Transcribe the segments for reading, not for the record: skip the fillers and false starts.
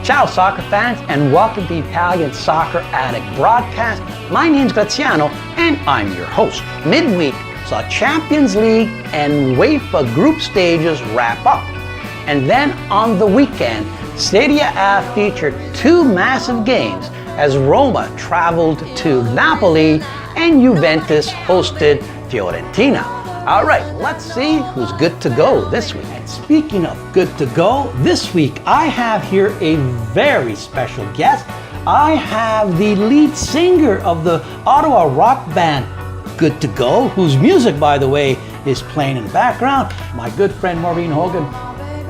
Ciao soccer fans and welcome to the Italian Soccer Addict broadcast. My name's Graziano and I'm your host. Midweek saw Champions League and UEFA group stages wrap up. And then on the weekend, Serie A featured two massive games as Roma traveled to Napoli and Juventus hosted Fiorentina. All right, let's see who's good to go this week. And speaking of good to go, this week I have here a very special guest. I have the lead singer of the Ottawa rock band Good to Go, whose music, by the way, is playing in the background. My good friend Maueen Hogan.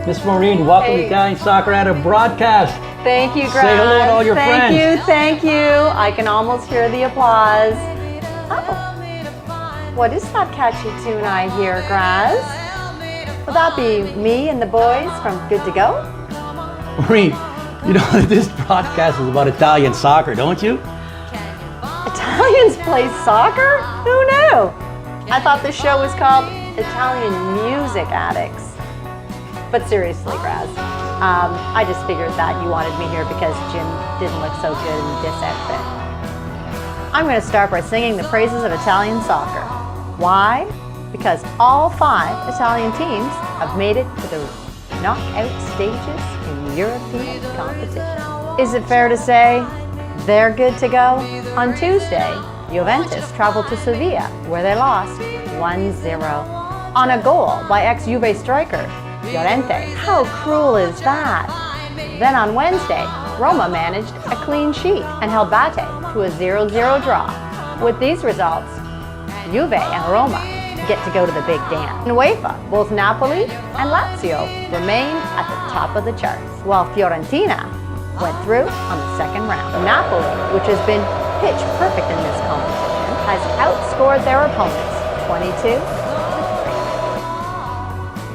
Miss Maueen, welcome to Italian Soccer Addict broadcast. Thank you, Greg. Say hello to all your friends. Thank you. I can almost hear the applause. Oh. What is that catchy tune I hear, Graz? Would that be me and the boys from Good to Go? Maueen, you know this broadcast is about Italian soccer, don't you? Italians play soccer? Who knew? I thought this show was called Italian Music Addicts. But seriously, Graz, I just figured that you wanted me here because Jim didn't look so good in this outfit. I'm going to start by singing the praises of Italian soccer. Why? Because all 5 Italian teams have made it to the knockout stages in European competition. Is it fair to say they're good to go? On Tuesday, Juventus traveled to Sevilla, where they lost 1-0 on a goal by ex-Juve striker Llorente. How cruel is that? Then on Wednesday, Roma managed a clean sheet and held Bate to a 0-0 draw. With these results, Juve and Roma get to go to the big dance. In UEFA, both Napoli and Lazio remain at the top of the charts, while Fiorentina went through on the second round. Napoli, which has been pitch perfect in this competition, has outscored their opponents 22-3.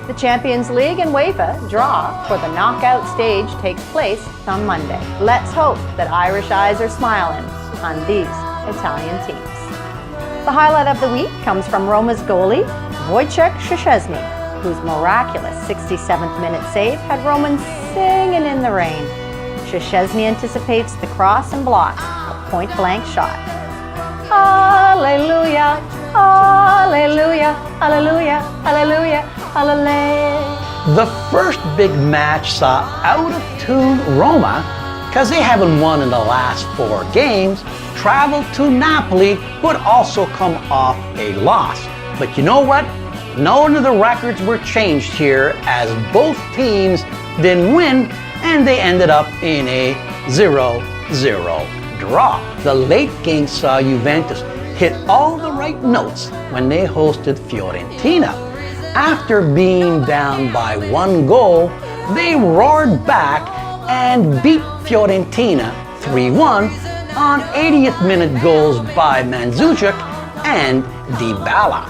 The Champions League and UEFA draw for the knockout stage takes place on Monday. Let's hope that Irish eyes are smiling on these Italian teams. The highlight of the week comes from Roma's goalie, Wojciech Szczesny, whose miraculous 67th minute save had Romans singing in the rain. Szczesny anticipates the cross and blocks a point-blank shot. Hallelujah, hallelujah, hallelujah, hallelujah, hallelujah. The first big match saw out-of-tune Roma, because they haven't won in the last 4 games, traveled to Napoli, but also come off a loss. But you know what? None of the records were changed here, as both teams didn't win, and they ended up in a 0-0 draw. The late game saw Juventus hit all the right notes when they hosted Fiorentina. After being down by 1 goal, they roared back and beat Fiorentina 3-1 on 80th minute goals by Mandzukic and Dybala.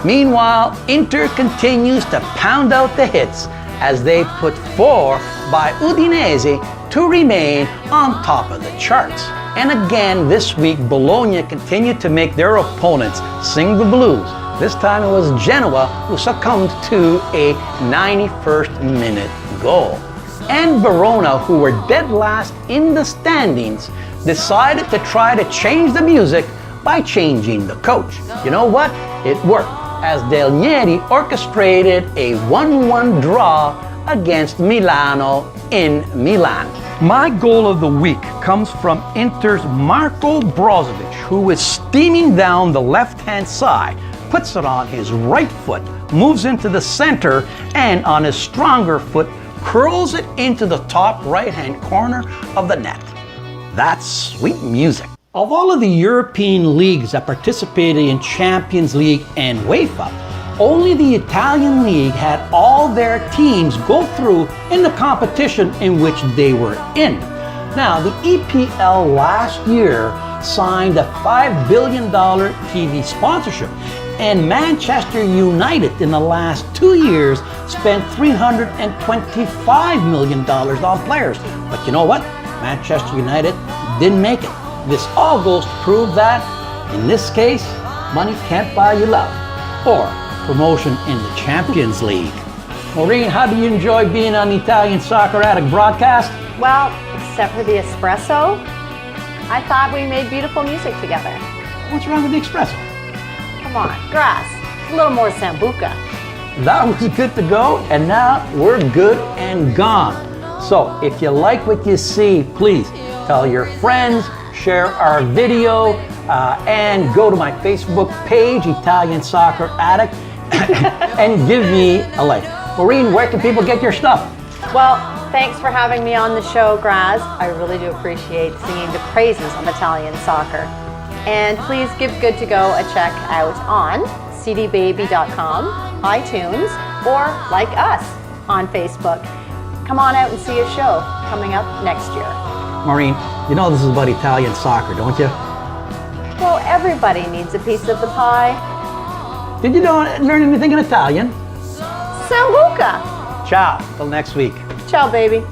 Meanwhile, Inter continues to pound out the hits as they put 4 by Udinese to remain on top of the charts. And again this week, Bologna continued to make their opponents sing the blues. This time it was Genoa who succumbed to a 91st minute goal. And Verona, who were dead last in the standings, decided to try to change the music by changing the coach. You know what? It worked, as Del Nieri orchestrated a 1-1 draw against Milano in Milan. My goal of the week comes from Inter's Marko Brozovic, who is steaming down the left-hand side, puts it on his right foot, moves into the center, and on his stronger foot, curls it into the top right-hand corner of the net. That's sweet music. Of all of the European leagues that participated in Champions League and UEFA, only the Italian league had all their teams go through in the competition in which they were in. Now, the EPL last year signed a $5 billion TV sponsorship, and Manchester United in the last 2 years spent $325 million on players. But you know what? Manchester United didn't make it. This all goes to prove that, in this case, money can't buy you love or promotion in the Champions League. Maueen, how do you enjoy being on the Italian Soccer Addict broadcast? Well, except for the espresso, I thought we made beautiful music together. What's wrong with the espresso? Come on, Grass, a little more sambuca. That was good to go, and now we're good and gone. So if you like what you see, please tell your friends, share our video, and go to my Facebook page, Italian Soccer Addict, and give me a like. Maueen, where can people get your stuff? Well, thanks for having me on the show, Graz. I really do appreciate singing the praises of Italian soccer. And please give Good to Go a check out on cdbaby.com, iTunes, or like us on Facebook. Come on out and see a show coming up next year. Maueen, you know this is about Italian soccer, don't you? Well, everybody needs a piece of the pie. Did you learn anything in Italian? Sambuca. Ciao, till next week. Ciao, baby.